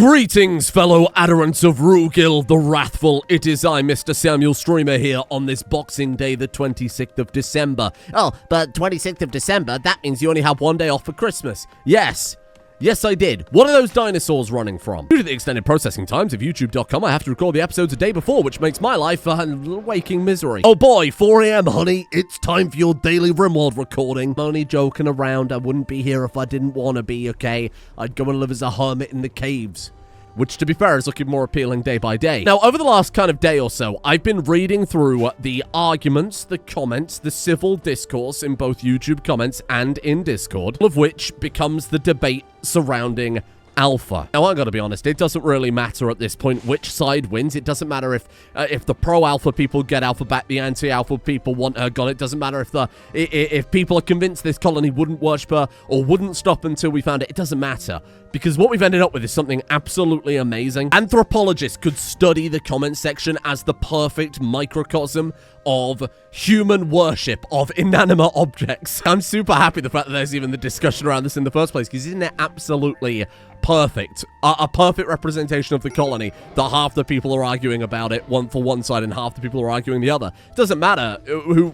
Greetings, fellow adherents of Rugil the Wrathful. It is I, Mr. Samuel Streamer, here on this Boxing Day, the 26th of December. Oh, but 26th of December, that means you only have one day off for Christmas. Yes, I did. What are those dinosaurs running from? Due to the extended processing times of YouTube.com, I have to record the episodes a day before, which makes my life a waking misery. Oh boy, 4 a.m, honey. It's time for your daily Rimworld recording. I'm only joking around. I wouldn't be here if I didn't want to be, okay? I'd go and live as a hermit in the caves. Which, to be fair, is looking more appealing day by day. Now, over the last kind of day or so, I've been reading through the arguments, the comments, the civil discourse in both YouTube comments and in Discord, all of which becomes the debate surrounding Alpha. Now, I gotta be honest, it doesn't really matter at this point which side wins. It doesn't matter if the pro-Alpha people get Alpha back, the anti-Alpha people want her gone. It doesn't matter if people are convinced this colony wouldn't worship her or wouldn't stop until we found it. It doesn't matter. Because what we've ended up with is something absolutely amazing. Anthropologists could study the comment section as the perfect microcosm of human worship of inanimate objects. I'm super happy the fact that there's even the discussion around this in the first place, because isn't it absolutely perfect? A perfect representation of the colony that half the people are arguing about it for one side and half the people are arguing the other. It doesn't matter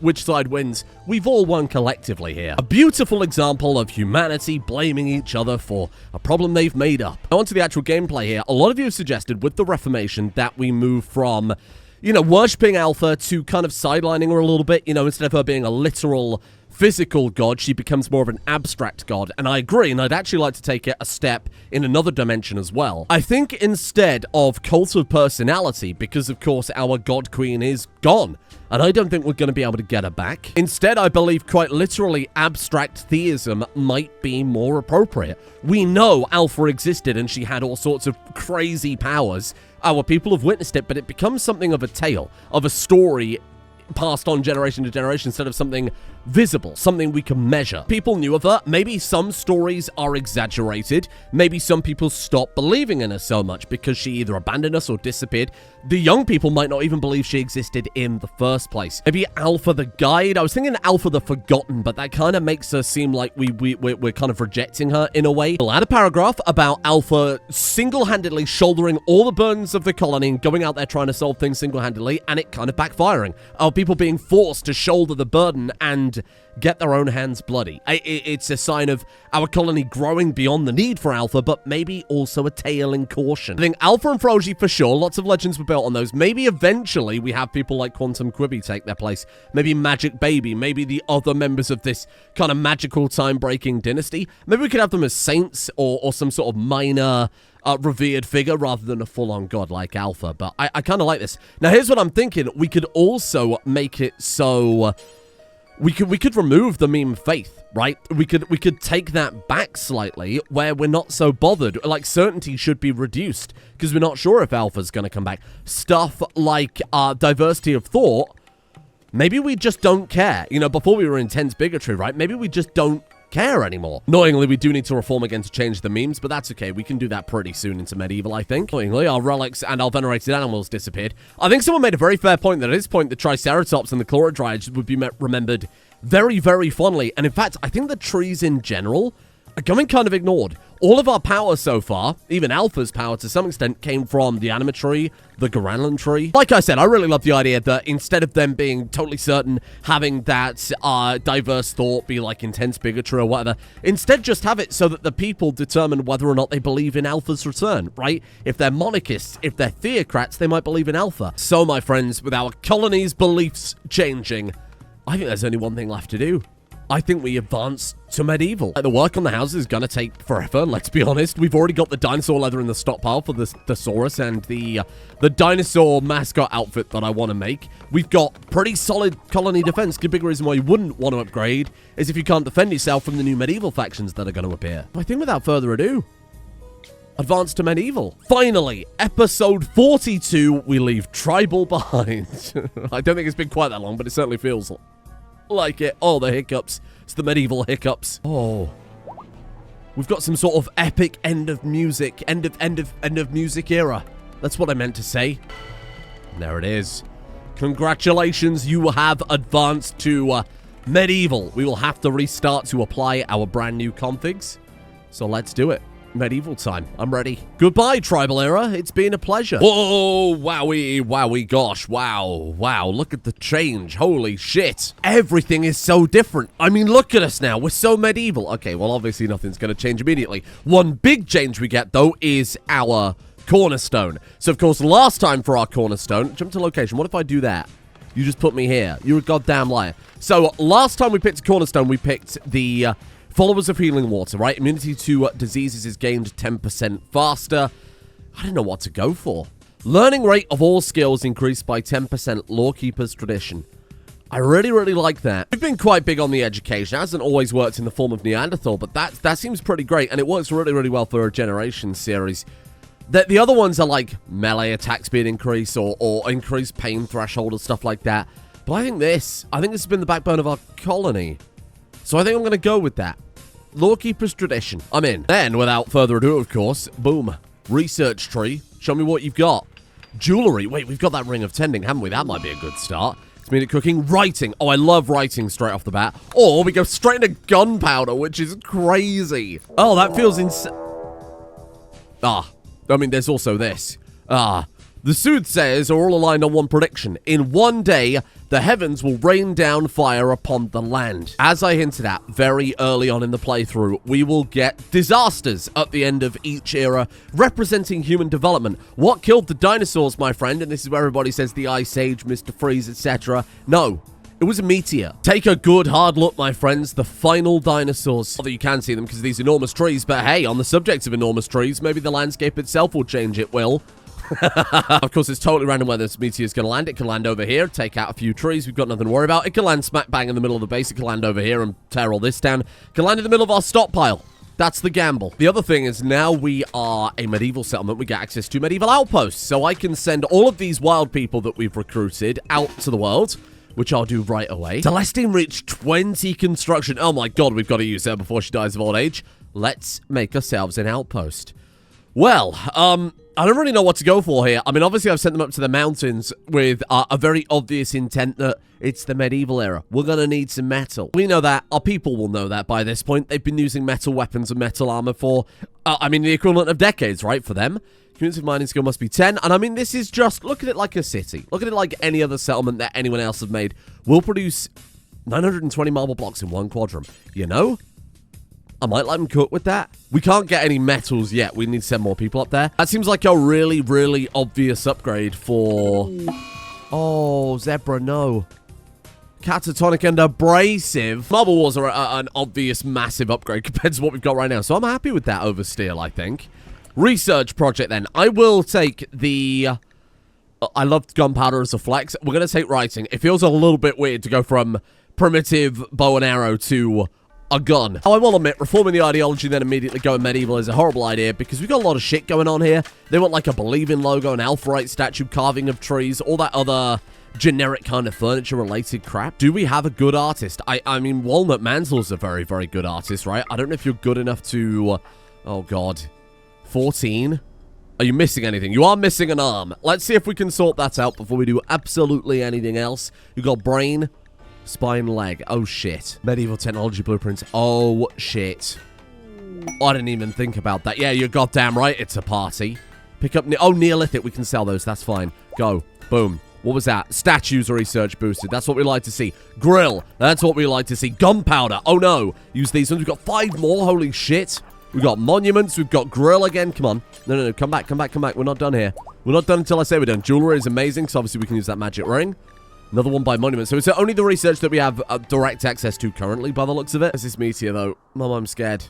which side wins. We've all won collectively here. A beautiful example of humanity blaming each other for a problem they've made up. Now, onto the actual gameplay here. A lot of you have suggested with the Reformation that we move from, worshipping Alpha to kind of sidelining her a little bit. Instead of her being a literal physical god, she becomes more of an abstract god. And I agree, and I'd actually like to take it a step in another dimension as well. I think instead of cult of personality, because of course our god queen is gone, and I don't think we're going to be able to get her back. Instead, I believe quite literally abstract theism might be more appropriate. We know Alpha existed and she had all sorts of crazy powers. Our people have witnessed it, but it becomes something of a tale, of a story passed on generation to generation instead of something visible, something we can measure. People knew of her. Maybe some stories are exaggerated. Maybe some people stopped believing in her so much because she either abandoned us or disappeared. The young people might not even believe she existed in the first place. Maybe Alpha the Guide. I was thinking Alpha the Forgotten, but that kind of makes her seem like we're kind of rejecting her in a way. We'll add a paragraph about Alpha single-handedly shouldering all the burdens of the colony and going out there trying to solve things single-handedly, and it kind of backfiring. People being forced to shoulder the burden and get their own hands bloody. It's a sign of our colony growing beyond the need for Alpha, but maybe also a tale in caution. I think Alpha and Froji for sure. Lots of legends were built on those. Maybe eventually we have people like Quantum Quibi take their place. Maybe Magic Baby. Maybe the other members of this kind of magical time-breaking dynasty. Maybe we could have them as saints or some sort of minor revered figure rather than a full-on god like Alpha. But I kind of like this. Now, here's what I'm thinking. We could also make it so we could remove the meme faith, right? We could take that back slightly where we're not so bothered. Like, certainty should be reduced because we're not sure if Alpha's going to come back. Stuff like diversity of thought, maybe we just don't care. Before we were intense bigotry, right? Maybe we just don't care anymore. Annoyingly, we do need to reform again to change the memes, but that's okay. We can do that pretty soon into medieval, I think. Annoyingly, our relics and our venerated animals disappeared. I think someone made a very fair point that at this point, the Triceratops and the Chlorodriads would be remembered very, very fondly. And in fact, I think the trees in general are going kind of ignored. All of our power so far, even Alpha's power to some extent, came from the Anima tree, the Garanlan tree. Like I said, I really love the idea that instead of them being totally certain, having that diverse thought be like intense bigotry or whatever, instead just have it so that the people determine whether or not they believe in Alpha's return, right? If they're monarchists, if they're theocrats, they might believe in Alpha. So, my friends, with our colony's beliefs changing, I think there's only one thing left to do. I think we advance to medieval. The work on the houses is going to take forever, let's be honest. We've already got the dinosaur leather in the stockpile for the Thesaurus and the dinosaur mascot outfit that I want to make. We've got pretty solid colony defense. The big reason why you wouldn't want to upgrade is if you can't defend yourself from the new medieval factions that are going to appear. I think without further ado, advance to medieval. Finally, episode 42, we leave tribal behind. I don't think it's been quite that long, but it certainly feels like it. Oh, the hiccups. It's the medieval hiccups. Oh. We've got some sort of epic end of music. End of music era. That's what I meant to say. And there it is. Congratulations, you have advanced to medieval. We will have to restart to apply our brand new configs. So let's do it. medieval time. I'm ready. Goodbye, tribal era. It's been a pleasure. Whoa, wowie, gosh, wow. Look at the change. Holy shit. Everything is so different. I mean, look at us now. We're so medieval. Okay, well, obviously nothing's going to change immediately. One big change we get, though, is our cornerstone. So, of course, last time for our cornerstone, jump to location. What if I do that? You just put me here. You're a goddamn liar. So, last time we picked a cornerstone, we picked the followers of healing water, right? Immunity to diseases is gained 10% faster. I don't know what to go for. Learning rate of all skills increased by 10%. Lawkeeper's tradition. I really like that. We've been quite big on the education. It hasn't always worked in the form of Neanderthal, but that seems pretty great, and it works really well for a generation series. The other ones are like melee attack speed increase or increased pain threshold or stuff like that. But I think this has been the backbone of our colony. So I think I'm going to go with that. Lawkeeper's tradition. I'm in. Then, without further ado, of course, boom. Research tree. Show me what you've got. Jewelry. Wait, we've got that ring of tending, haven't we? That might be a good start. Comedic cooking. Writing. Oh, I love writing straight off the bat. Or we go straight into gunpowder, which is crazy. Oh, that feels insane. I mean, there's also this. The soothsayers are all aligned on one prediction. In one day, the heavens will rain down fire upon the land. As I hinted at very early on in the playthrough, we will get disasters at the end of each era, representing human development. What killed the dinosaurs, my friend? And this is where everybody says the Ice Age, Mr. Freeze, etc. No. It was a meteor. Take a good hard look, my friends. The final dinosaurs. Although you can see them because of these enormous trees. But hey, on the subject of enormous trees, maybe the landscape itself will change. It will. Of course, it's totally random where this meteor is going to land. It can land over here, take out a few trees. We've got nothing to worry about. It can land smack bang in the middle of the base. It can land over here and tear all this down. It can land in the middle of our stockpile. That's the gamble. The other thing is now we are a medieval settlement. We get access to medieval outposts. So I can send all of these wild people that we've recruited out to the world, which I'll do right away. Celestine reached 20 construction. Oh my god, we've got to use her before she dies of old age. Let's make ourselves an outpost. Well, I don't really know what to go for here. I mean, obviously I've sent them up to the mountains with a very obvious intent that it's the medieval era. We're going to need some metal. We know that. Our people will know that by this point. They've been using metal weapons and metal armor for, I mean, the equivalent of decades, right, for them. Cumulative mining skill must be 10. And I mean, this is just, look at it like a city. Look at it like any other settlement that anyone else have made. We'll produce 920 marble blocks in one quadrant. You know? I might let them cook with that. We can't get any metals yet. We need to send more people up there. That seems like a really obvious upgrade for... Oh, Zebra, no. Catatonic and Abrasive. Marble Wars are an obvious massive upgrade compared to what we've got right now. So I'm happy with that oversteal, I think. Research project, then. I will take the... I love gunpowder as a flex. We're going to take writing. It feels a little bit weird to go from primitive bow and arrow to... a gun. Oh, I will admit, reforming the ideology then immediately going medieval is a horrible idea because we've got a lot of shit going on here. They want like a believing logo, an alpharite statue, carving of trees, all that other generic kind of furniture-related crap. Do we have a good artist? I mean, Walnut Mansel's a very good artist, right? I don't know if you're good enough to... oh, God. 14? Are you missing anything? You are missing an arm. Let's see if we can sort that out before we do absolutely anything else. You got brain... spine, leg. Oh, shit. Medieval technology blueprints. Oh, shit. I didn't even think about that. Yeah, you're goddamn right. It's a party. Pick up... oh, Neolithic. We can sell those. That's fine. Go. Boom. What was that? Statues research boosted. That's what we like to see. Grill. That's what we like to see. Gunpowder. Oh, no. Use these ones. We've got 5 more. Holy shit. We've got monuments. We've got grill again. Come on. No. Come back. We're not done here. We're not done until I say we're done. Jewelry is amazing, so obviously we can use that magic ring. Another one by monument. So it's only the research that we have direct access to currently, by the looks of it. Where's this meteor, though? Mum, I'm scared.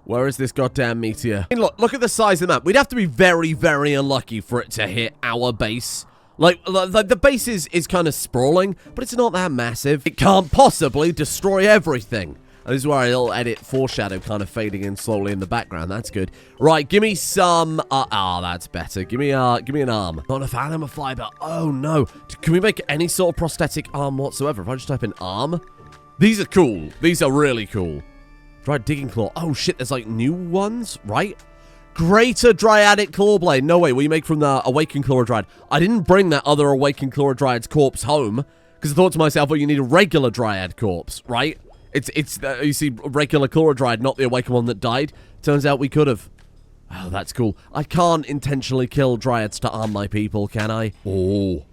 Where is this goddamn meteor? I mean, look at the size of the map. We'd have to be very unlucky for it to hit our base. Like the base is kind of sprawling, but it's not that massive. It can't possibly destroy everything. And this is where I'll edit foreshadow kind of fading in slowly in the background. That's good. Right, give me some... that's better. Give me an arm. Not enough animal fiber. Oh, no. Can we make any sort of prosthetic arm whatsoever? If I just type in arm? These are cool. These are really cool. Dried digging claw. Oh, shit. There's, like, new ones, right? Greater Dryadic claw blade. No way. Will you make from the Awakened Chlorodryad? I didn't bring that other Awakened Chlorodryad's corpse home because I thought to myself, well, you need a regular Dryad corpse, right? It's you see, regular Chlorodryad, not the awakened one that died. Turns out we could have. Oh, that's cool. I can't intentionally kill dryads to arm my people, can I? Oh.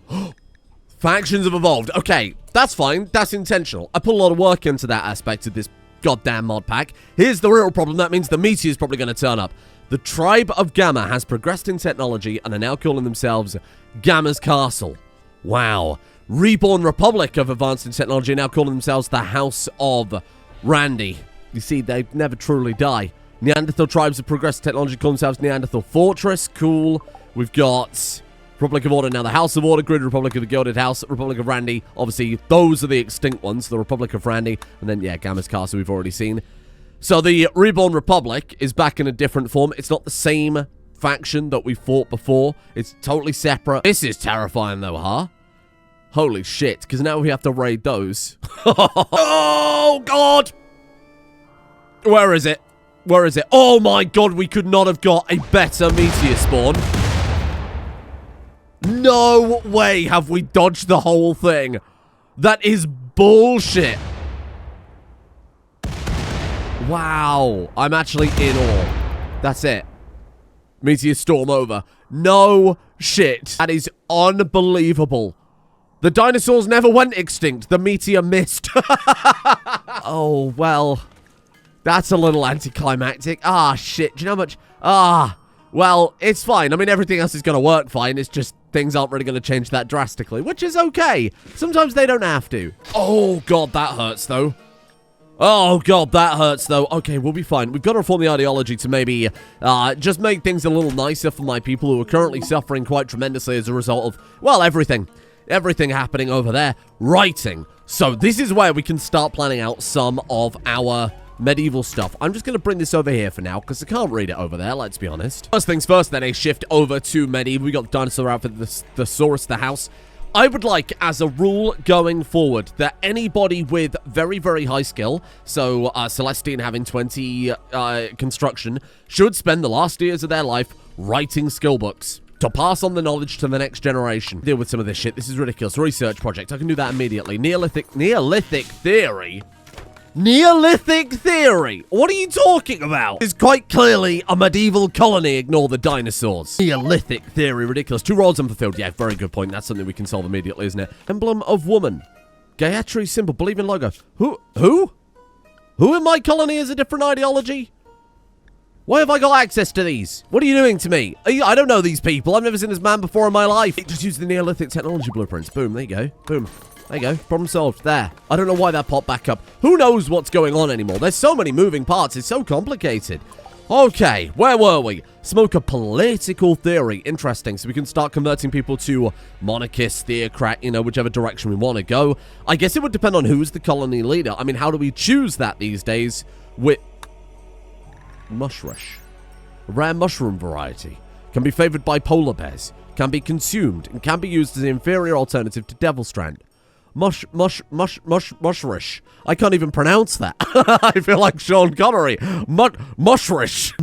Factions have evolved. Okay, that's fine. That's intentional. I put a lot of work into that aspect of this goddamn mod pack. Here's the real problem. That means the meteor is probably going to turn up. The tribe of Gamma has progressed in technology and are now calling themselves Gamma's Castle. Wow. Reborn Republic of advanced in technology are now calling themselves the House of Randy. You see, they never truly die. Neanderthal tribes have progressed in technology, call themselves Neanderthal Fortress. Cool. We've got Republic of Order, now the House of Order, Grid Republic of the Gilded House, Republic of Randy. Obviously, those are the extinct ones, the Republic of Randy. And then, yeah, Gamma's Castle we've already seen. So the Reborn Republic is back in a different form. It's not the same faction that we fought before. It's totally separate. This is terrifying, though, huh? Holy shit, because now we have to raid those. Oh, God! Where is it? Where is it? Oh, my God, we could not have got a better meteor spawn. No way have we dodged the whole thing. That is bullshit. Wow. I'm actually in awe. That's it. Meteor storm over. No shit. That is unbelievable. The dinosaurs never went extinct. The meteor missed. Oh, well. That's a little anticlimactic. Ah, shit. Do you know how much? Ah. Well, it's fine. I mean, everything else is going to work fine. It's just things aren't really going to change that drastically, which is okay. Sometimes they don't have to. Oh, God, that hurts, though. Oh, God, that hurts, though. Okay, we'll be fine. We've got to reform the ideology to maybe just make things a little nicer for my people who are currently suffering quite tremendously as a result of, well, everything. Everything happening over there. Writing. So this is where we can start planning out some of our medieval stuff. I'm just going to bring this over here for now, because I can't read it over there, let's be honest. First things first, then a shift over to medieval. We got the dinosaur outfit, the Thesaurus, the house. I would like, as a rule going forward, that anybody with very, very high skill, so Celestine having 20 construction, should spend the last years of their life writing skill books to pass on the knowledge to the next generation. Deal with some of this shit. This is ridiculous. Research project. I can do that immediately. Neolithic theory. Neolithic theory? What are you talking about? It's quite clearly a medieval colony. Ignore the dinosaurs. Neolithic theory. Ridiculous. 2 roles unfulfilled. Yeah, very good point. That's something we can solve immediately, isn't it? Emblem of woman. Gayatri symbol. Believe in logo. Who? Who in my colony has a different ideology? Why have I got access to these? What are you doing to me? I don't know these people. I've never seen this man before in my life. Just use the Neolithic technology blueprints. Boom. There you go. Boom. There you go. Problem solved. There. I don't know why that popped back up. Who knows what's going on anymore? There's so many moving parts. It's so complicated. Okay. Where were we? Smoke a political theory. Interesting. So we can start converting people to monarchist, theocrat, you know, whichever direction we want to go. I guess it would depend on who's the colony leader. I mean, how do we choose that these days? With mushrush. A rare mushroom variety. Can be favored by polar bears. Can be consumed and can be used as an inferior alternative to devil strand. Mushrush. I can't even pronounce that. I feel like Sean Connery. Mushrush.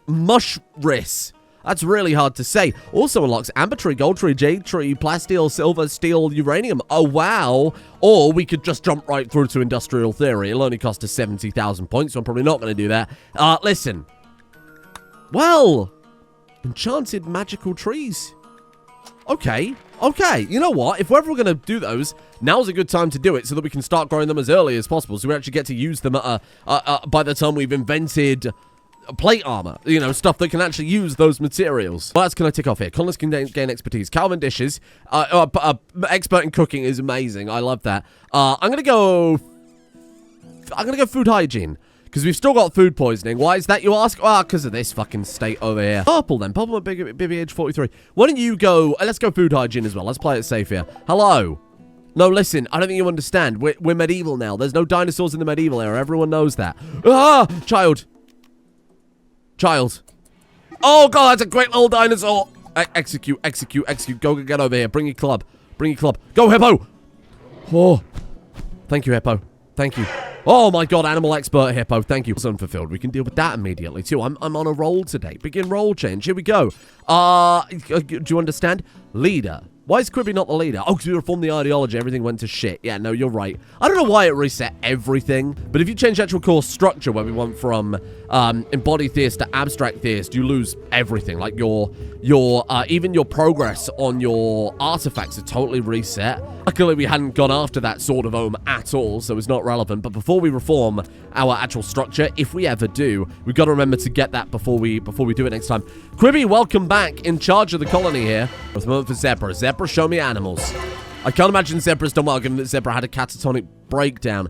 Mushris. That's really hard to say. Also unlocks amber tree, gold tree, jade tree, plasteel, silver, steel, uranium. Oh, wow. Or we could just jump right through to industrial theory. It'll only cost us 70,000 points, so I'm probably not going to do that. Listen. Well, enchanted magical trees. Okay. You know what? If we're ever going to do those, now's a good time to do it so that we can start growing them as early as possible so we actually get to use them by the time we've invented plate armor. You know, stuff that can actually use those materials. What else can I tick off here? Colonists can gain expertise. Calvin dishes. Expert in cooking is amazing. I love that. I'm going to go food hygiene. Because we've still got food poisoning. Why is that, you ask? Ah, because of this fucking state over here. Purple, then. Purple, Bibby, age 43. Why don't you go... let's go food hygiene as well. Let's play it safe here. Hello. No, listen. I don't think you understand. We're medieval now. There's no dinosaurs in the medieval era. Everyone knows that. Ah! Child. Oh, God, that's a great little dinosaur. Execute. Go get over here. Bring your club. Go, Hippo. Oh. Thank you, Hippo. Thank you. Oh my God, animal expert Hippo. Thank you. It's unfulfilled. We can deal with that immediately too. I'm on a roll today. Begin roll change. Here we go. Do you understand? Leader. Why is Quibi not the leader? Oh, because we reformed the ideology. Everything went to shit. Yeah, no, you're right. I don't know why it reset everything, but if you change the actual core structure where we went from embodied theist to abstract theist, you lose everything. Like even your progress on your artifacts are totally reset. Luckily, we hadn't gone after that sword of Ohm at all, so it's not relevant. But before we reform our actual structure, if we ever do, we've got to remember to get that before we do it next time. Quibi, welcome back, in charge of the colony here. With a moment for Zebra. Zebra, show me animals. I can't imagine Zebra's done well, given that Zebra had a catatonic breakdown.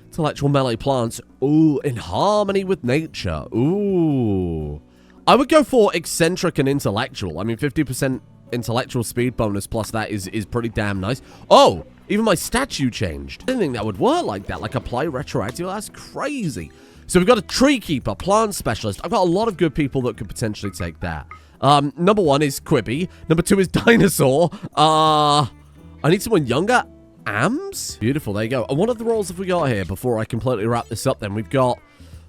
Intellectual melee plants. Ooh, in harmony with nature. Ooh. I would go for eccentric and intellectual. I mean, 50% intellectual speed bonus plus that is pretty damn nice. Oh, even my statue changed. I didn't think that would work like that. Like, apply retroactive. That's crazy. So we've got a tree keeper, plant specialist. I've got a lot of good people that could potentially take that. Number 1 is Quibi. Number 2 is Dinosaur. I need someone younger. Ams? Beautiful, there you go. And what other roles have we got here before I completely wrap this up then? We've got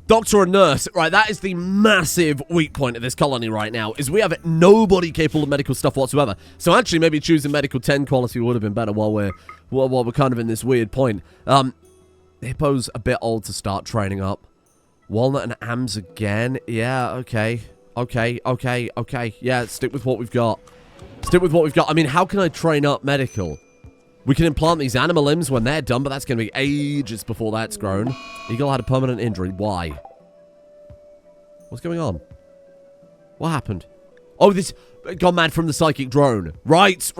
doctor and nurse. Right, that is the massive weak point of this colony right now, is we have nobody capable of medical stuff whatsoever. So actually, maybe choosing medical 10 quality would have been better while we're kind of in this weird point. Hippo's a bit old to start training up. Walnut and Ams again. Yeah, okay. Okay. Yeah, stick with what we've got. I mean, how can I train up medical? We can implant these animal limbs when they're done, but that's going to be ages before that's grown. Eagle had a permanent injury. Why? What's going on? What happened? Oh, this gone mad from the psychic drone. Right.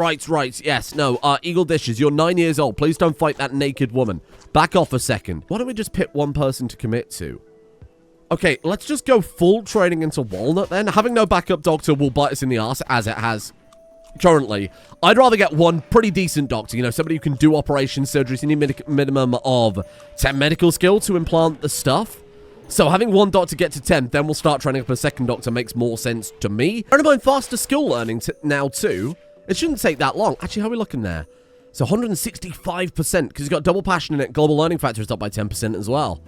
Yes, no. Eagle Dishes, you're 9 years old. Please don't fight that naked woman. Back off a second. Why don't we just pick one person to commit to? Okay, let's just go full training into Walnut then. Having no backup doctor will bite us in the ass, as it has currently. I'd rather get one pretty decent doctor, you know, somebody who can do operations, surgeries. You need minimum of 10 medical skill to implant the stuff. So having one doctor get to 10, then we'll start training up a second doctor makes more sense to me. Bear in mind, faster skill learning now too. It shouldn't take that long. Actually, how are we looking there? So 165%, because you've got double passion in it. Global learning factor is up by 10% as well.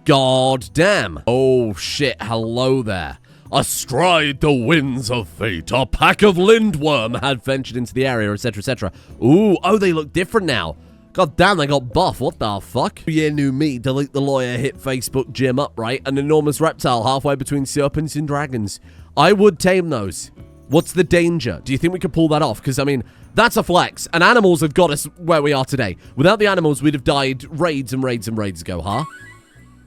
God damn. Oh shit, hello there. Astride the winds of fate, a pack of Lindwurm had ventured into the area, etc., etc. Ooh, oh, they look different now. God damn, they got buff. What the fuck? Yeah, new me. Delete the lawyer, hit Facebook, gym up, right? An enormous reptile halfway between serpents and dragons. I would tame those. What's the danger? Do you think we could pull that off? Because, I mean, that's a flex. And animals have got us where we are today. Without the animals, we'd have died raids and raids and raids ago, huh?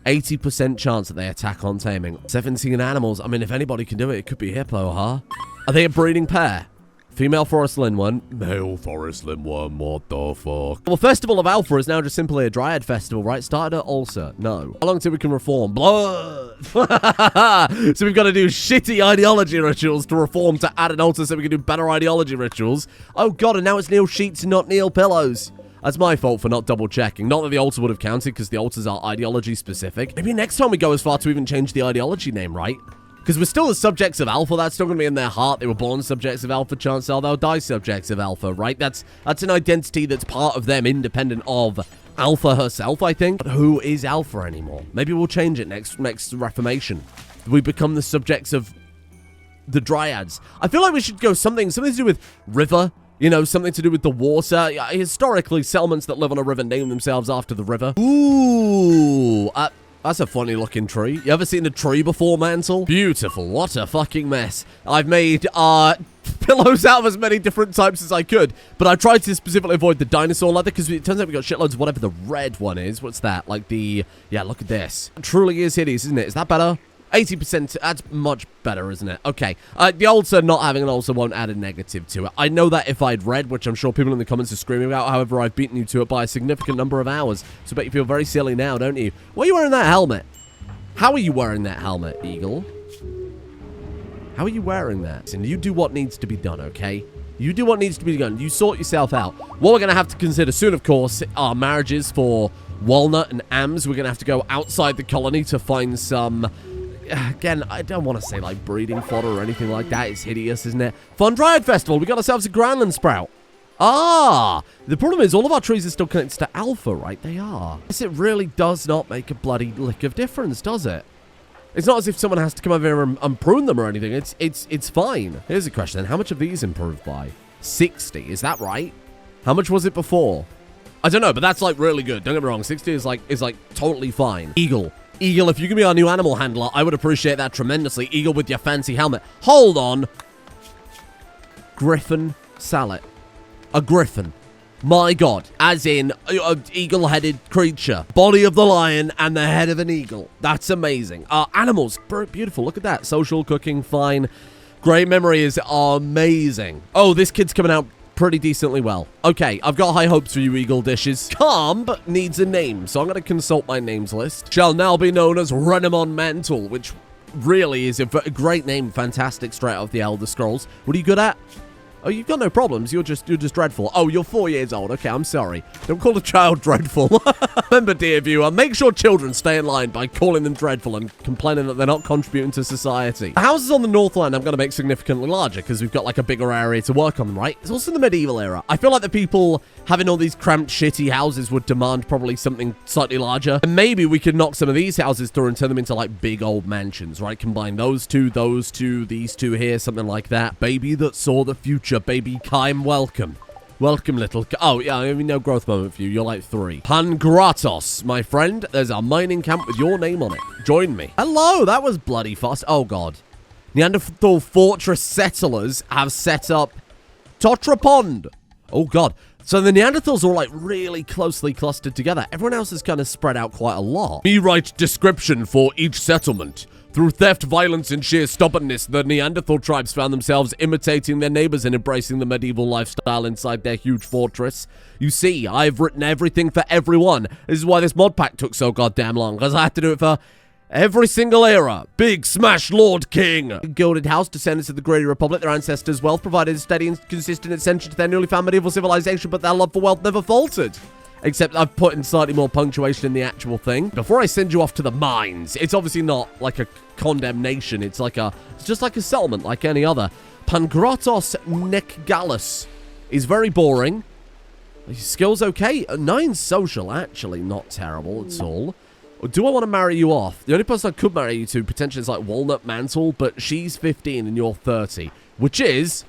80% chance that they attack on taming. 17 animals. I mean, if anybody can do it, it could be Hippo, huh? Are they a breeding pair? Female forest lindworm. Male forest lindworm. What the fuck? Well, Festival of Alpha is now just simply a Dryad festival, right? Started at Ulcer. No. How long till we can reform? Blood! So we've got to do shitty ideology rituals to reform to add an altar so we can do better ideology rituals. Oh god, and now it's Neil Sheets and not Neil Pillows. That's my fault for not double-checking. Not that the altar would have counted, because the altars are ideology-specific. Maybe next time we go as far to even change the ideology name, right? Because we're still the subjects of Alpha. That's still going to be in their heart. They were born subjects of Alpha. Chances are they'll die subjects of Alpha, right? That's an identity that's part of them, independent of Alpha herself, I think. But who is Alpha anymore? Maybe we'll change it next Reformation. We become the subjects of the Dryads. I feel like we should go something to do with river. You know, something to do with the water. Historically, settlements that live on a river name themselves after the river. Ooh, that's a funny looking tree. You ever seen a tree before, Mantle? Beautiful. What a fucking mess. I've made pillows out of as many different types as I could, but I tried to specifically avoid the dinosaur leather because it turns out we got shitloads of whatever the red one is. What's that? Like the... Yeah, look at this. It truly is hideous, isn't it? Is that better? 80%, that's much better, isn't it? Okay, the ulcer, not having an ulcer won't add a negative to it. I know that if I'd read, which I'm sure people in the comments are screaming about, however, I've beaten you to it by a significant number of hours. So I bet you feel very silly now, don't you? Why are you wearing that helmet? How are you wearing that helmet, Eagle? How are you wearing that? And you do what needs to be done, okay? You do what needs to be done. You sort yourself out. What we're going to have to consider soon, of course, are marriages for Walnut and Ams. We're going to have to go outside the colony to find some... Again, I don't want to say, like, breeding fodder or anything like that. It's hideous, isn't it? Fun Dryad Festival. We got ourselves a Grandland Sprout. Ah! The problem is all of our trees are still connected to Alpha, right? They are. Yes, it really does not make a bloody lick of difference, does it? It's not as if someone has to come over here and prune them or anything. It's fine. Here's a question then. How much have these improved by? 60. Is that right? How much was it before? I don't know, but that's like really good. Don't get me wrong. 60 is like totally fine. Eagle. Eagle, if you can be our new animal handler, I would appreciate that tremendously. Eagle with your fancy helmet. Hold on. Griffin Sallet. A griffin. My God. As in, an eagle-headed creature. Body of the lion and the head of an eagle. That's amazing. Animals. Beautiful. Look at that. Social, cooking, fine. Great memory is amazing. Oh, this kid's coming out pretty decently well. Okay, I've got high hopes for you, Eagle Dishes. Calm needs a name, so I'm going to consult my names list. Shall now be known as Renamon Mantle, which really is a great name. Fantastic, straight out of the Elder Scrolls. What are you good at? Oh, you've got no problems. You're just dreadful. Oh, you're 4 years old. Okay, I'm sorry. Don't call a child dreadful. Remember, dear viewer, make sure children stay in line by calling them dreadful and complaining that they're not contributing to society. The houses on the Northland I'm going to make significantly larger because we've got like a bigger area to work on them, right? It's also the medieval era. I feel like the people having all these cramped, shitty houses would demand probably something slightly larger. And maybe we could knock some of these houses through and turn them into like big old mansions, right? Combine those two, these two here, something like that. Baby that saw the future. Baby Kime, welcome. Welcome, little... Oh, yeah, I mean, no growth moment for you. You're like 3. Pangratos, my friend. There's a mining camp with your name on it. Join me. Hello, that was bloody fast. Oh, God. Neanderthal fortress settlers have set up Totra Pond. Oh, God. So the Neanderthals are all, like, really closely clustered together. Everyone else is kind of spread out quite a lot. Me write description for each settlement. Through theft, violence, and sheer stubbornness, the Neanderthal tribes found themselves imitating their neighbors and embracing the medieval lifestyle inside their huge fortress. You see, I've written everything for everyone. This is why this mod pack took so goddamn long, because I had to do it for every single era. Big Smash Lord King. Gilded House, descendants of the Great Republic. Their ancestors' wealth provided a steady and consistent ascension to their newly found medieval civilization, but their love for wealth never faltered. Except I've put in slightly more punctuation in the actual thing. Before I send you off to the mines, it's obviously not like a condemnation. It's just like a settlement like any other. Pangratos Nekgalus is very boring. His skills okay. 9 social, actually not terrible at all. Do I want to marry you off? The only person I could marry you to potentially is like Walnut Mantle, but she's 15 and you're 30, which is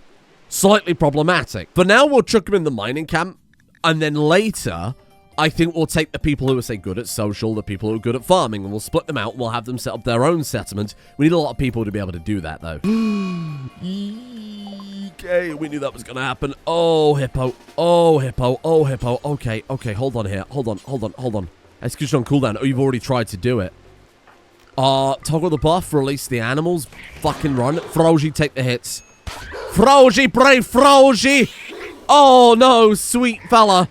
slightly problematic. For now, we'll chuck him in the mining camp, and then later, I think we'll take the people who are, say, good at social, the people who are good at farming, and we'll split them out, and we'll have them set up their own settlement. We need a lot of people to be able to do that, though. Okay, we knew that was going to happen. Oh, hippo. Oh, hippo. Oh, hippo. Okay, hold on here. Hold on. Execution on cooldown. Oh, you've already tried to do it. Toggle the buff, release the animals. Fucking run. Froji, take the hits. Froji, brave Froji! Oh, no, sweet fella.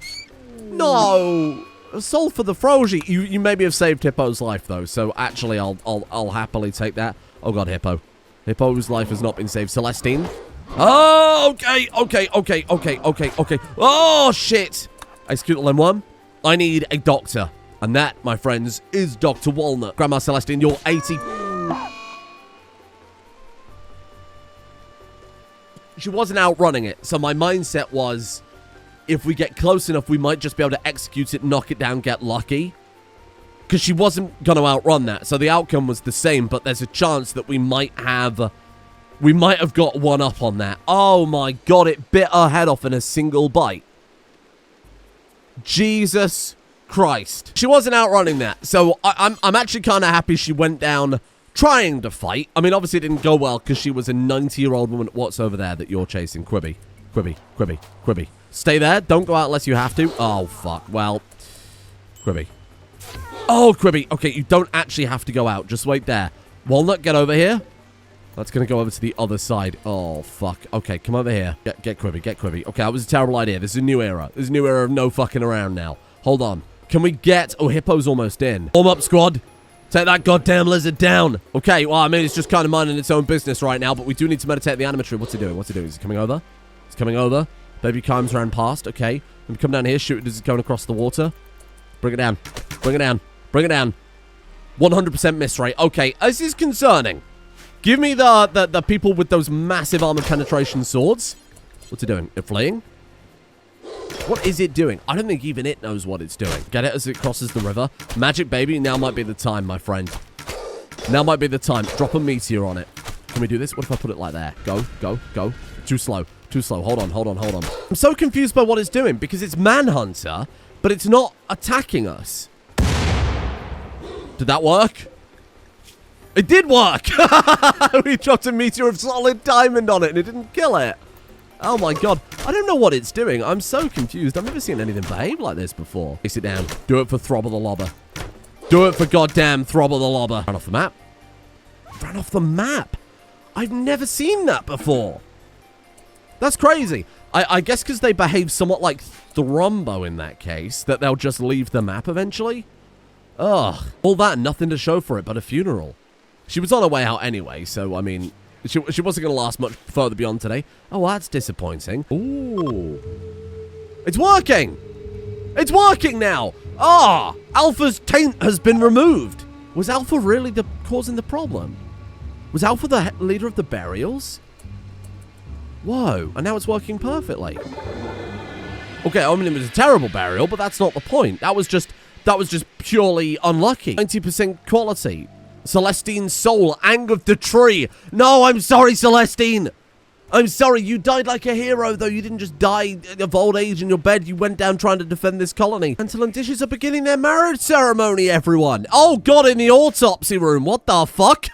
No. Soul for the Froji. You maybe have saved Hippo's life, though, so actually I'll happily take that. Oh, God, Hippo. Hippo's life has not been saved. Celestine. Oh, okay. Oh, shit. Execute Lindwurm. I need a doctor. And that, my friends, is Dr. Walnut. Grandma Celestine, you're 80. She wasn't outrunning it, so my mindset was, if we get close enough, we might just be able to execute it, knock it down, get lucky. Because she wasn't going to outrun that, so the outcome was the same, but there's a chance that we might have got one up on that. Oh my God, it bit her head off in a single bite. Jesus Christ. She wasn't outrunning that, so I'm actually kind of happy she went down trying to fight. I mean, obviously it didn't go well because she was a 90-year-old woman. What's over there that you're chasing? Quibby. Stay there. Don't go out unless you have to. Oh, fuck. Well, Quibby. Oh, Quibby. Okay, you don't actually have to go out. Just wait there. Walnut, get over here. That's going to go over to the other side. Oh, fuck. Okay, come over here. Get Quibby. Okay, that was a terrible idea. This is a new era. This is a new era of no fucking around now. Hold on. Can we get... Oh, Hippo's almost in. Warm up, squad. Take that goddamn lizard down. Okay, well, I mean, it's just kind of minding its own business right now, but we do need to meditate the animatry. What's he doing? Is he coming over? He's coming over. Baby Kimes ran past. Okay. Let me come down here. Shoot. Is it going across the water? Bring it down. 100% miss rate. Okay, this is concerning. Give me the people with those massive armor penetration swords. What's it doing? It fleeing? What is it doing? I don't think even it knows what it's doing. Get it as it crosses the river. Magic baby, now might be the time, my friend. Now might be the time. Drop a meteor on it. Can we do this? What if I put it like there? Go. Too slow. Too slow. Hold on, hold on, hold on. I'm so confused by what it's doing because it's Manhunter, but it's not attacking us. Did that work? It did work! We dropped a meteor of solid diamond on it and it didn't kill it. Oh my god. I don't know what it's doing. I'm so confused. I've never seen anything behave like this before. Face it down. Do it for Throb of the Lobber. Do it for goddamn Throb of the Lobber. Ran off the map. Ran off the map. I've never seen that before. That's crazy. I guess because they behave somewhat like Thrumbo in that case, that they'll just leave the map eventually. Ugh. All that and nothing to show for it but a funeral. She was on her way out anyway, so, I mean, she wasn't going to last much further beyond today. Oh, that's disappointing. Ooh. It's working! It's working now! Ah! Alpha's taint has been removed! Was Alpha really causing the problem? Was Alpha the leader of the burials? Whoa, and now it's working perfectly. Okay, I mean, it was a terrible burial, but that's not the point. That was just purely unlucky. 90% quality. Celestine's soul, angered the tree. No, I'm sorry, Celestine. I'm sorry, you died like a hero, though. You didn't just die of old age in your bed. You went down trying to defend this colony. Mantle and Dishes are beginning their marriage ceremony, everyone. Oh, God, in the autopsy room. What the fuck?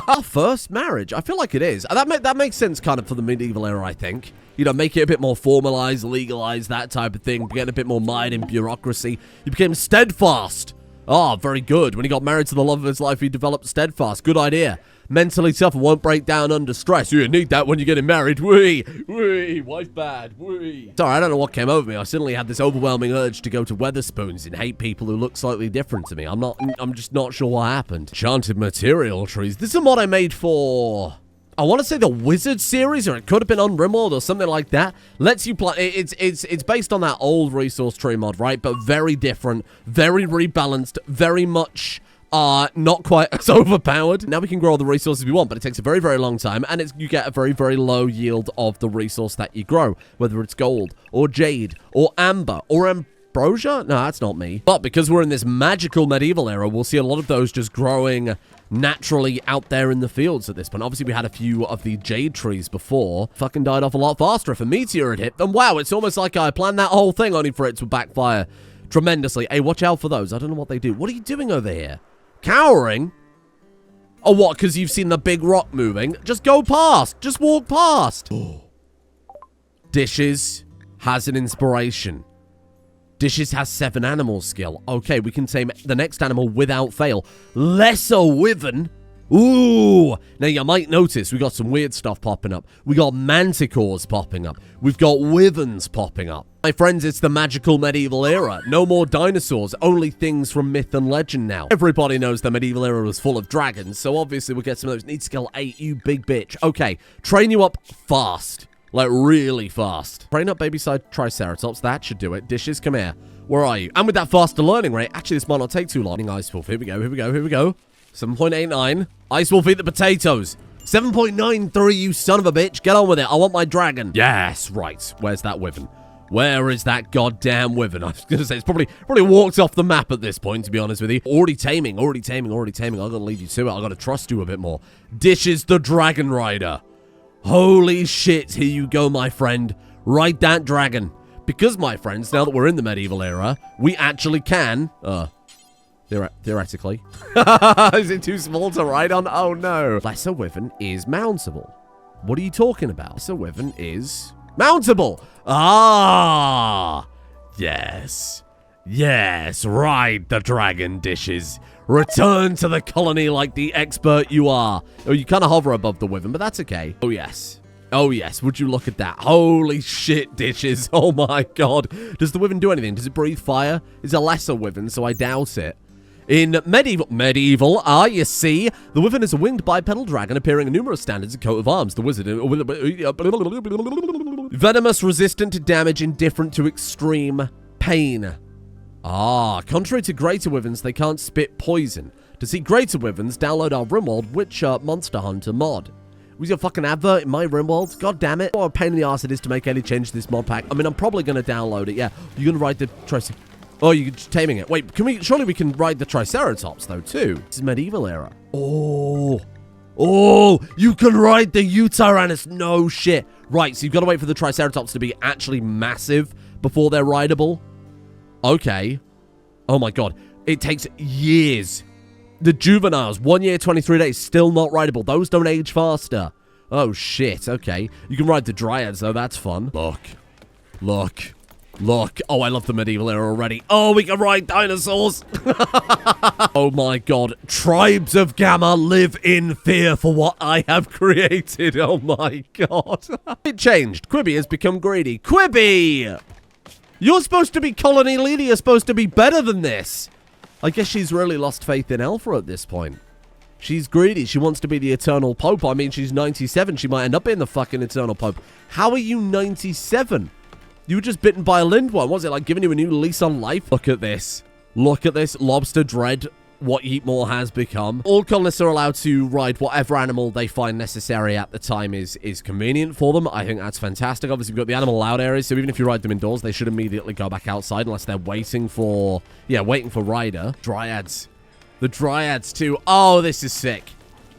Our first marriage. I feel like it is. That makes sense kind of for the medieval era, I think. You know, make it a bit more formalized, legalized, that type of thing. Get a bit more mired in bureaucracy. You became steadfast. Oh, very good. When he got married to the love of his life, he developed steadfast. Good idea. Mentally tough and won't break down under stress. You need that when you're getting married. Wee, wee, wife bad, wee. Sorry, I don't know what came over me. I suddenly had this overwhelming urge to go to Weatherspoons and hate people who look slightly different to me. I'm just not sure what happened. Enchanted material trees. This is a mod I made for... I want to say the Wizard series, or it could have been on Rimworld or something like that. Lets you play. It's based on that old resource tree mod, right? But very different, very rebalanced, very much not quite as overpowered. Now we can grow all the resources we want, but it takes a very, very long time, and you get a very, very low yield of the resource that you grow, whether it's gold or jade or amber or ambrosia. No, that's not me. But because we're in this magical medieval era, we'll see a lot of those just growing naturally out there in the fields at this point. Obviously, we had a few of the jade trees before. Fucking died off a lot faster. If a meteor had hit them, wow, it's almost like I planned that whole thing only for it to backfire tremendously. Hey, watch out for those. I don't know what they do. What are you doing over here? Cowering? Oh, what? Because you've seen the big rock moving? Just go past. Just walk past. Dishes has an inspiration. Dishes has 7 animal skill. Okay, we can tame the next animal without fail. Lesser Wyvern. Ooh. Now, you might notice we got some weird stuff popping up. We got manticores popping up. We've got wyverns popping up. My friends, it's the magical medieval era. No more dinosaurs, only things from myth and legend now. Everybody knows the medieval era was full of dragons, so obviously we'll get some of those. Need skill 8, you big bitch. Okay, train you up fast. Like, really fast. Train up baby-side Triceratops. That should do it. Dishes, come here. Where are you? And with that faster learning rate, actually, this might not take too long. Ice Wolf. Here we go, here we go, here we go. 7.89. Ice Wolf, eat the potatoes. 7.93, you son of a bitch. Get on with it. I want my dragon. Yes, right. Where's that wyvern? Where is that goddamn wyvern? I was going to say, it's probably walked off the map at this point, to be honest with you. Already taming. I'm going to leave you to it. I'm going to trust you a bit more. Dishes the Dragon Rider. Holy shit, here you go, my friend. Ride that dragon. Because, my friends, now that we're in the medieval era, we actually can, theoretically. Is it too small to ride on? Oh, no. Lesser Wyvern is mountable. What are you talking about? Lesser Wyvern is mountable. Ah, yes. Yes, ride the dragon, Dishes. Return to the colony like the expert you are. Oh, you kind of hover above the wyvern, but that's okay. Oh, yes. Oh, yes. Would you look at that? Holy shit, Dishes. Oh, my God. Does the wyvern do anything? Does it breathe fire? It's a lesser wyvern, so I doubt it. In medieval, you see, the wyvern is a winged bipedal dragon appearing in numerous standards and coat of arms. The wizard... Venomous, resistant to damage, indifferent to extreme pain. Ah, contrary to greater wyverns, they can't spit poison. To see greater wyverns, download our Rimworld Witcher Monster Hunter mod. Was your fucking advert in my Rimworld? God damn it. What a pain in the arse it is to make any change to this mod pack. I mean, I'm probably going to download it, yeah. You're going to ride the Triceratops. Oh, you're taming it. Wait, surely we can ride the Triceratops, though, too. This is medieval era. Oh, Oh, you can ride the Utaranus. No shit. Right, so you've got to wait for the Triceratops to be actually massive before they're rideable. Okay. Oh my god. It takes years. The juveniles, 1 year, 23 days, still not rideable. Those don't age faster. Oh shit, okay. You can ride the Dryads though, that's fun. Look. Look. Look. Oh, I love the medieval era already. Oh, we can ride dinosaurs. Oh my god. Tribes of Gamma live in fear for what I have created. Oh my god. It changed. Quibi has become greedy. Quibi! You're supposed to be colony leader. You're supposed to be better than this. I guess she's really lost faith in Alpha at this point. She's greedy. She wants to be the eternal pope. I mean, she's 97. She might end up being the fucking eternal pope. How are you 97? You were just bitten by a Lindwurm. Was it like giving you a new lease on life? Look at this. Look at this. Lobster dread. What Eat More has become. All colonists are allowed to ride whatever animal they find necessary at the time is convenient for them. I think that's fantastic. Obviously, we've got the animal allowed areas, so even if you ride them indoors, they should immediately go back outside unless they're waiting for... Yeah, waiting for rider. Dryads. The Dryads, too. Oh, this is sick.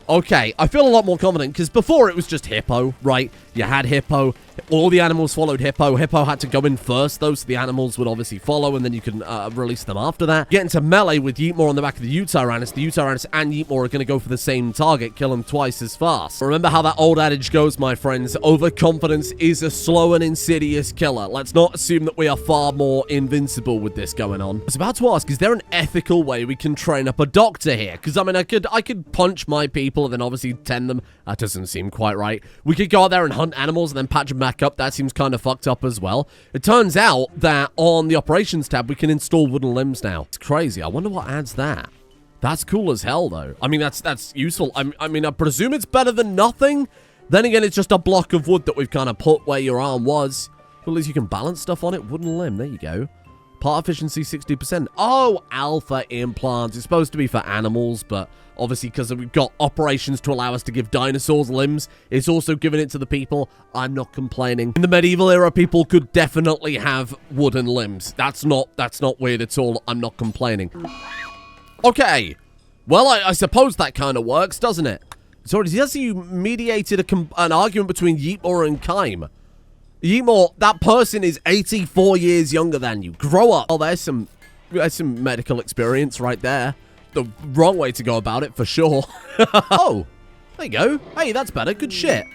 Okay, I feel a lot more confident, because before it was just Hippo, right? You had Hippo. All the animals followed Hippo. Hippo had to go in first, though, so the animals would obviously follow, and then you can release them after that. Get into melee with Yeetmore on the back of the Utaranus. The Utaranus and Yeetmore are going to go for the same target, kill them twice as fast. Remember how that old adage goes, my friends. Overconfidence is a slow and insidious killer. Let's not assume that we are far more invincible with this going on. I was about to ask, is there an ethical way we can train up a doctor here? Because, I mean, I could punch my people and then obviously tend them. That doesn't seem quite right. We could go out there and hunt animals and then patch them back up. That seems kind of fucked up as well. It turns out that on the operations tab, we can install wooden limbs now. It's crazy. I wonder what adds that. That's cool as hell, though. I mean, that's useful. I mean, I presume it's better than nothing. Then again, it's just a block of wood that we've kind of put where your arm was. At least you can balance stuff on it. Wooden limb. There you go. Part efficiency 60%. Oh, alpha implants. It's supposed to be for animals, but obviously because we've got operations to allow us to give dinosaurs limbs, it's also giving it to the people. I'm not complaining. In the medieval era, people could definitely have wooden limbs. That's not weird at all. I'm not complaining. Okay. Well, I suppose that kind of works, doesn't it? So has he mediated an argument between Yeetmore and Keyz? Yeetmore, that person is 84 years younger than you. Grow up. Oh, there's some medical experience right there. The wrong way to go about it, for sure. Oh, there you go. Hey, that's better. Good shit.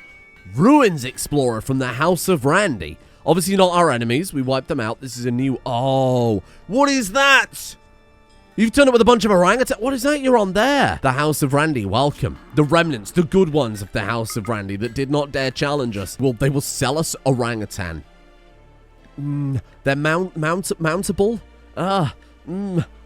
Ruins Explorer from the House of Randy. Obviously not our enemies. We wiped them out. This is a new... Oh, what is that? You've turned up with a bunch of orangutans. What is that you're on there? The House of Randy, welcome. The remnants, the good ones of the House of Randy that did not dare challenge us. Well, they will sell us orangutan. They're mountable?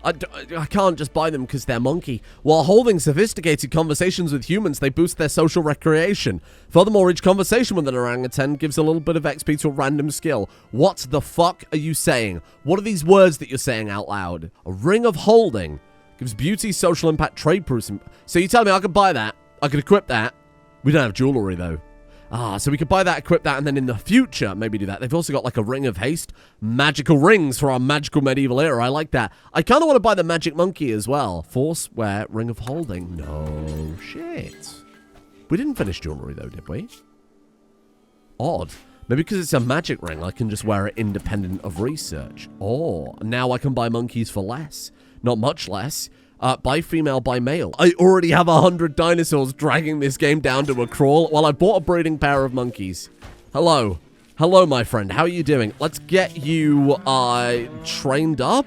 I can't just buy them because they're monkey. While holding sophisticated conversations with humans, they boost their social recreation. Furthermore, each conversation with an orangutan gives a little bit of XP to a random skill. What the fuck are you saying? What are these words that you're saying out loud? A ring of holding. Gives beauty, social impact, trade proofs. So you tell me I could buy that? I could equip that? We don't have jewelry, though. Ah, so we could buy that, equip that, and then in the future, maybe do that. They've also got, like, a ring of haste. Magical rings for our magical medieval era. I like that. I kind of want to buy the magic monkey as well. Force, wear, ring of holding. No shit. We didn't finish jewelry, though, did we? Odd. Maybe because it's a magic ring, I can just wear it independent of research. Oh, now I can buy monkeys for less. Not much less. By female, by male. I already have 100 dinosaurs dragging this game down to a crawl while I bought a breeding pair of monkeys. Hello. Hello, my friend. How are you doing? Let's get you, trained up?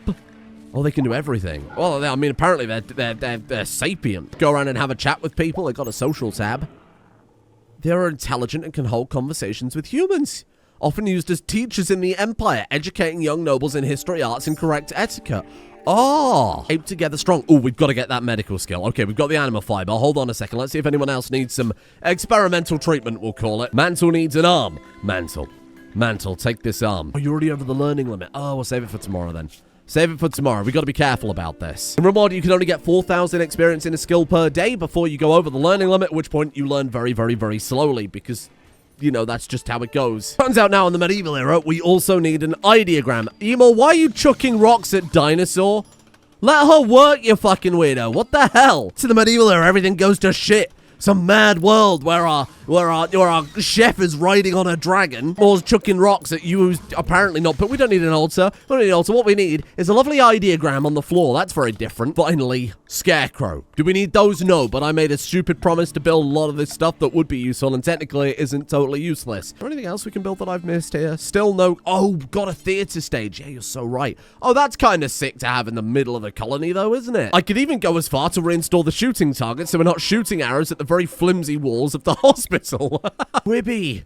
Oh, they can do everything. Well, I mean, apparently they're sapient. Go around and have a chat with people. They got a social tab. They're intelligent and can hold conversations with humans. Often used as teachers in the Empire, educating young nobles in history, arts, and correct etiquette. Oh, ape together strong. Oh, we've got to get that medical skill. Okay, we've got the animal fiber. Hold on a second. Let's see if anyone else needs some experimental treatment, we'll call it. Mantle needs an arm. Mantle, take this arm. Oh, you're already over the learning limit. Oh, we'll save it for tomorrow then. Save it for tomorrow. We've got to be careful about this. In Rimworld, you can only get 4,000 experience in a skill per day before you go over the learning limit, at which point you learn very, very, very slowly because... You know, that's just how it goes. Turns out now in the medieval era, we also need an ideogram. Emo, why are you chucking rocks at Dinosaur? Let her work, you fucking weirdo. What the hell? To the medieval era, everything goes to shit. Some mad world where our chef is riding on a dragon or chucking rocks at you who's apparently not. But we don't need an altar. We don't need an altar. What we need is a lovely ideogram on the floor. That's very different. Finally, scarecrow. Do we need those? No, but I made a stupid promise to build a lot of this stuff that would be useful, and technically it isn't totally useless. Is there anything else we can build that I've missed here? Still no. Oh, got a theater stage. Yeah, you're so right. Oh, that's kind of sick to have in the middle of the colony, though, isn't it? I could even go as far to reinstall the shooting target so we're not shooting arrows at the very flimsy walls of the hospital. Quibby.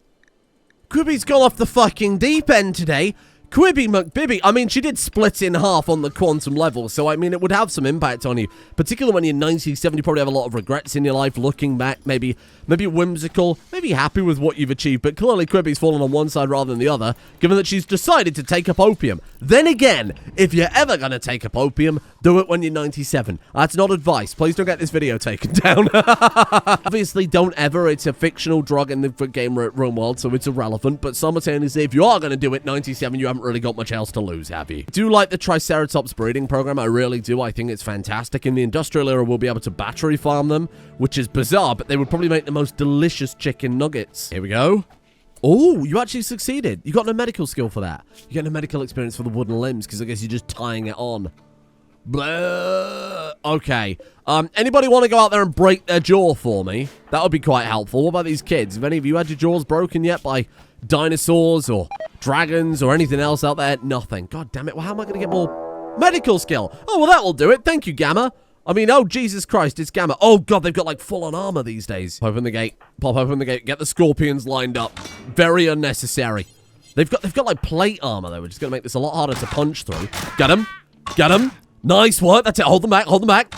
Quibby's gone off the fucking deep end today. Quibby McBibby. I mean, she did split in half on the quantum level, so I mean, it would have some impact on you. Particularly when you're 97, you probably have a lot of regrets in your life, looking back, maybe whimsical, maybe happy with what you've achieved, but clearly Quibby's fallen on one side rather than the other, given that she's decided to take up opium. Then again, if you're ever going to take up opium, do it when you're 97. That's not advice. Please don't get this video taken down. Obviously, don't ever. It's a fictional drug in the game Rimworld, so it's irrelevant, but simultaneously, if you are going to do it 97, you haven't really got much else to lose, have you? I do like the Triceratops breeding program. I really do. I think it's fantastic. In the industrial era, we'll be able to battery farm them, which is bizarre, but they would probably make the most delicious chicken nuggets. Here we go. Oh, you actually succeeded. You got no medical skill for that. You get no medical experience for the wooden limbs, because I guess you're just tying it on. Blah. Okay. Anybody want to go out there and break their jaw for me? That would be quite helpful. What about these kids? Have any of you had your jaws broken yet by dinosaurs or dragons or anything else out there? Nothing. God damn it. Well, how am I going to get more medical skill? Oh, well, that will do it. Thank you, Gamma. I mean, oh, Jesus Christ, it's Gamma. Oh, God, they've got, like, full-on armor these days. Open the gate. Pop open the gate. Get the scorpions lined up. Very unnecessary. They've got like, plate armor, though, which is going to make this a lot harder to punch through. Get him. Get him. Nice work. That's it. Hold them back. Hold them back.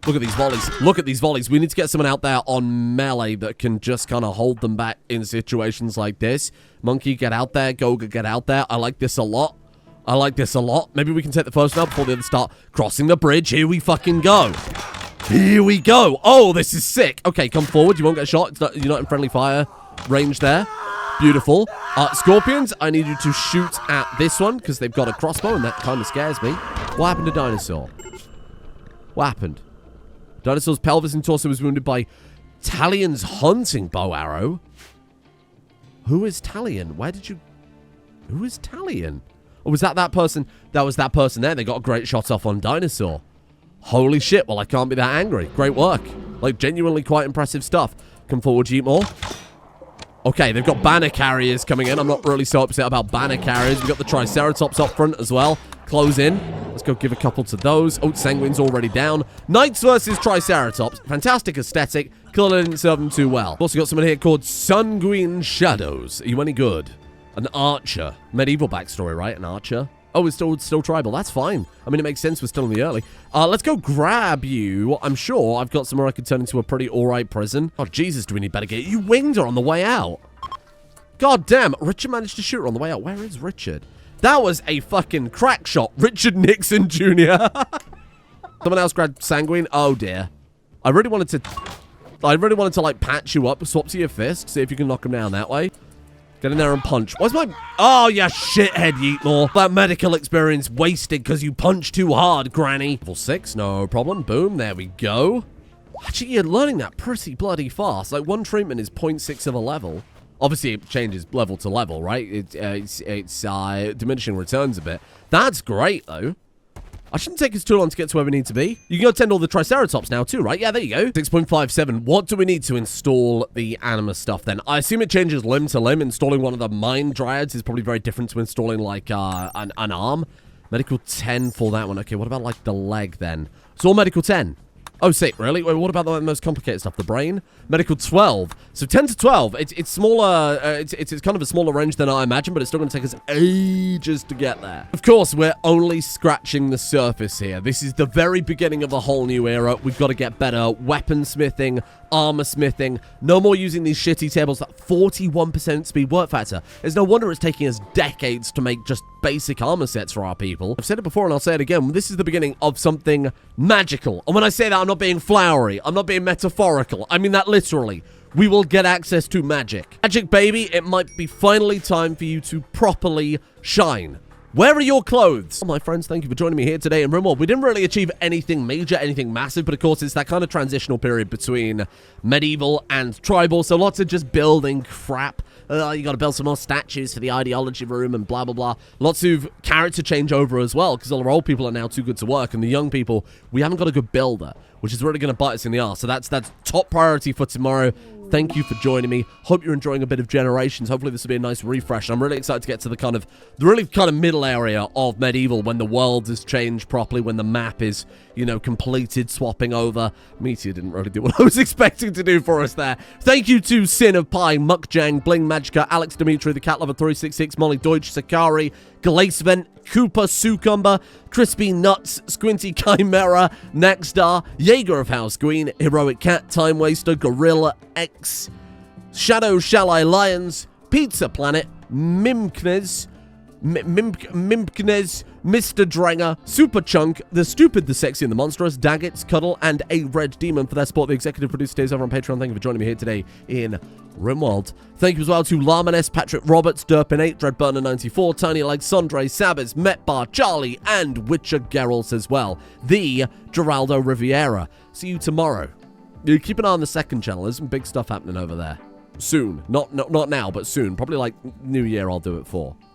Look at these volleys. Look at these volleys. We need to get someone out there on melee that can just kind of hold them back in situations like this. Monkey, get out there. Goga, get out there. I like this a lot. I like this a lot. Maybe we can take the first one out before the others start crossing the bridge. Here we fucking go. Here we go. Oh, this is sick. Okay, come forward. You won't get shot. You're not in friendly fire range there. Beautiful. Scorpions, I need you to shoot at this one because they've got a crossbow and that kind of scares me. What happened to Dinosaur? What happened? Dinosaur's pelvis and torso was wounded by Talion's hunting bow arrow. Who is Talion? Where did you... Who is Talion? Or was that person? That was that person there. They got a great shot off on Dinosaur. Holy shit. Well, I can't be that angry. Great work. Like, genuinely quite impressive stuff. Come forward, Jeep more. Okay, they've got banner carriers coming in. I'm not really so upset about banner carriers. We've got the Triceratops up front as well. Close in. Let's go give a couple to those. Oh, Sanguine's already down. Knights versus Triceratops. Fantastic aesthetic. Clearly didn't serve them too well. Also got someone here called Sanguine Shadows. Are you any good? An archer. Medieval backstory, right? An archer. Oh, it's still tribal. That's fine. I mean, it makes sense. We're still in the early. Let's go grab you. I'm sure I've got somewhere I could turn into a pretty alright prison. Oh, Jesus, do we need better gear? You winged her on the way out. God damn. Richard managed to shoot her on the way out. Where is Richard? That was a fucking crack shot. Richard Nixon Jr. Someone else grabbed Sanguine. Oh, dear. I really wanted to, like, patch you up. Swap to your fist. See if you can knock him down that way. Get in there and punch. What's my... Oh, yeah, shithead, Yeetmore. That medical experience wasted because you punched too hard, Granny. Level 6, no problem. Boom, there we go. Actually, you're learning that pretty bloody fast. Like, one treatment is 0.6 of a level. Obviously, it changes level to level, right? It's diminishing returns a bit. That's great, though. I shouldn't take us too long to get to where we need to be. You can go tend all the Triceratops now too, right? Yeah, there you go. 6.57. What do we need to install the anima stuff then? I assume it changes limb to limb. Installing one of the mind dryads is probably very different to installing like an arm. Medical 10 for that one. Okay, what about like the leg then? It's all medical 10. Oh, sick, really? Wait, what about the most complicated stuff? The brain? Medical 12. So 10 to 12. It's smaller. It's kind of a smaller range than I imagined, but it's still going to take us ages to get there. Of course, we're only scratching the surface here. This is the very beginning of a whole new era. We've got to get better weaponsmithing, armor smithing. No more using these shitty tables. That 41% speed work factor. There's no wonder it's taking us decades to make just basic armor sets for our people. I've said it before and I'll say it again. This is the beginning of something magical. And when I say that, I'm not being flowery. I'm not being metaphorical. I mean that literally. We will get access to magic. Magic, baby, it might be finally time for you to properly shine. Where are your clothes? Well, my friends, thank you for joining me here today in Rimworld. We didn't really achieve anything major, anything massive, but of course it's that kind of transitional period between medieval and tribal, so lots of just building crap. You gotta build some more statues for the ideology room and blah, blah, blah. Lots of character changeover as well, because all our old people are now too good to work, and the young people, we haven't got a good builder, which is really gonna bite us in the arse. So that's top priority for tomorrow. Thank you for joining me. Hope you're enjoying a bit of Generations. Hopefully this will be a nice refresh. I'm really excited to get to the really kind of middle area of medieval, when the world has changed properly, when the map is, you know, completed, swapping over. Meteor didn't really do what I was expecting to do for us there. Thank you to Sin of Pie, Muckjang, Bling Magica, Alex Dimitri, the Cat Lover 366, Molly Deutsch, Sakari, Glacevent, Cooper Succumber, Crispy Nuts, Squinty Chimera, Naxstar, Jaeger of House Green, Heroic Cat, Time Waster, Gorilla X, Shadow Shallai Lions, Pizza Planet, Mimknes, Mr. Drenger, Super Chunk, The Stupid, The Sexy, and The Monstrous, Daggets, Cuddle, and A Red Demon for their support. The executive producer stays over on Patreon. Thank you for joining me here today in Rimworld. Thank you as well to Larmanes, Patrick Roberts, Derpin8, Dreadburner94, Tiny Alexandre, Sabas, Metbar, Charlie, and Witcher Geralt as well. The Geraldo Riviera. See you tomorrow. You keep an eye on the second channel. There's some big stuff happening over there. Soon. Not now, but soon. Probably like New Year I'll do it for.